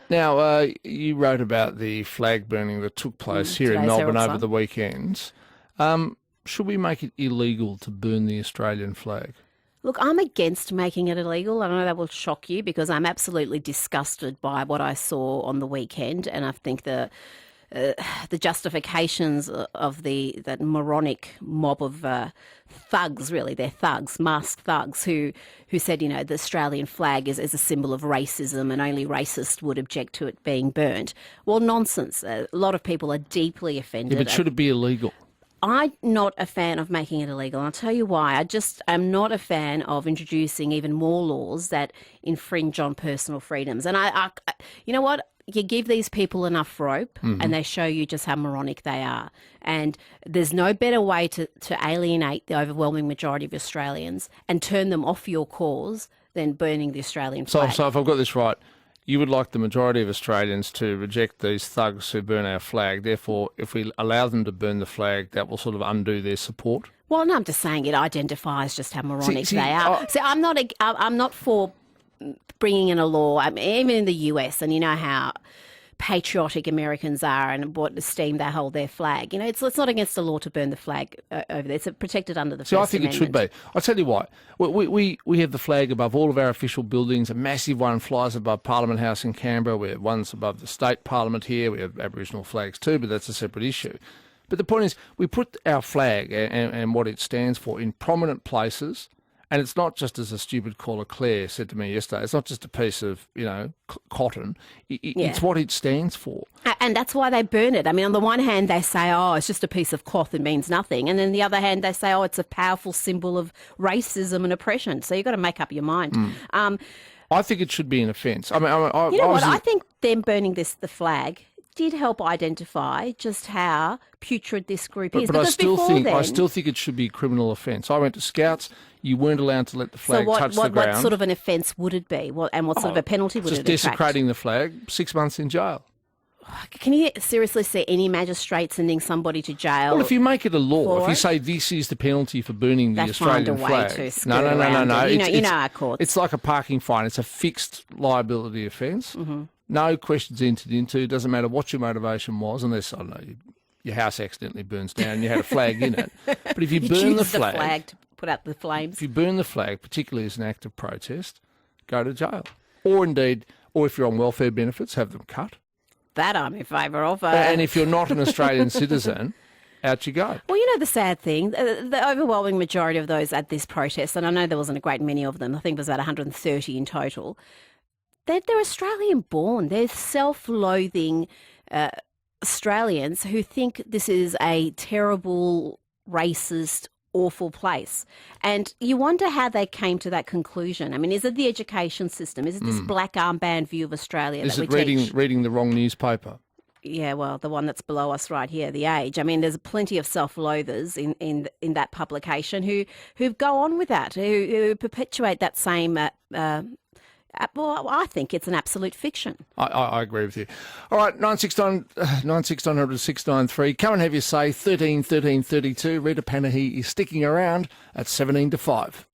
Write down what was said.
Now, you wrote about the flag burning that took place here in today's Melbourne Herald over Sun. the weekend. Should we make it illegal to burn the Australian flag? Look, I'm against making it illegal. I know that will shock you because I'm absolutely disgusted by what I saw on the weekend, and I think the justifications of that moronic mob of thugs, really, they're thugs, masked thugs, who said, the Australian flag is a symbol of racism and only racists would object to it being burnt. Well, nonsense. A lot of people are deeply offended. Yeah, but should it be illegal? I'm not a fan of making it illegal. And I'll tell you why. I'm not a fan of introducing even more laws that infringe on personal freedoms. And you know what? You give these people enough rope and they show you just how moronic they are. And there's no better way to alienate the overwhelming majority of Australians and turn them off your cause than burning the Australian flag. So if I've got this right, you would like the majority of Australians to reject these thugs who burn our flag. Therefore, if we allow them to burn the flag, that will sort of undo their support? Well, no, I'm just saying it identifies just how moronic they are. I'm not for bringing in a law. I mean, even in the US, and you know how patriotic Americans are and what esteem they hold their flag. It's not against the law to burn the flag over there. It's protected under the First I think Amendment. it should be. I'll tell you why. We have the flag above all of our official buildings. A massive one flies above Parliament House in Canberra. We have ones above the state parliament here. We have Aboriginal flags too, but that's a separate issue. But the point is, we put our flag and what it stands for in prominent places. And it's not just, as a stupid caller Claire said to me yesterday, it's not just a piece of, cotton. It's what it stands for. And that's why they burn it. I mean, on the one hand, they say, it's just a piece of cloth, it means nothing. And then the other hand, they say, it's a powerful symbol of racism and oppression. So you've got to make up your mind. I think it should be an offence. I mean, I think them burning the flag did help identify just how putrid this group is. But I still think it should be a criminal offence. I went to Scouts. You weren't allowed to let the flag touch the ground. What sort of an offence would it be? And what sort of a penalty would it attract? Just desecrating the flag, 6 months in jail. Can you seriously see any magistrate sending somebody to jail? Well, if you make it a law, if you say this is the penalty for burning the Australian flag. No. You know our courts. It's like a parking fine. It's a fixed liability offence. No questions entered into. Doesn't matter what your motivation was, unless, I don't know, your house accidentally burns down and you had a flag in it. But if you burn the flag to put out the flames. If you burn the flag, particularly as an act of protest, go to jail. Or if you're on welfare benefits, have them cut. That I'm in favour of. And if you're not an Australian citizen, out you go. Well, the sad thing, the overwhelming majority of those at this protest, and I know there wasn't a great many of them, I think it was about 130 in total, they're Australian born. They're self-loathing Australians who think this is a terrible, racist, awful place. And you wonder how they came to that conclusion. I mean, is it the education system? Is it this black armband view of Australia is that we teach? reading the wrong newspaper? Yeah, well, the one that's below us right here, The Age. I mean, there's plenty of self-loathers in that publication who go on with that, who perpetuate that same well, I think it's an absolute fiction. I agree with you. All right, 96900 693. Come and have your say. 13 13 32. Rita Panahi is sticking around at 17 to 5.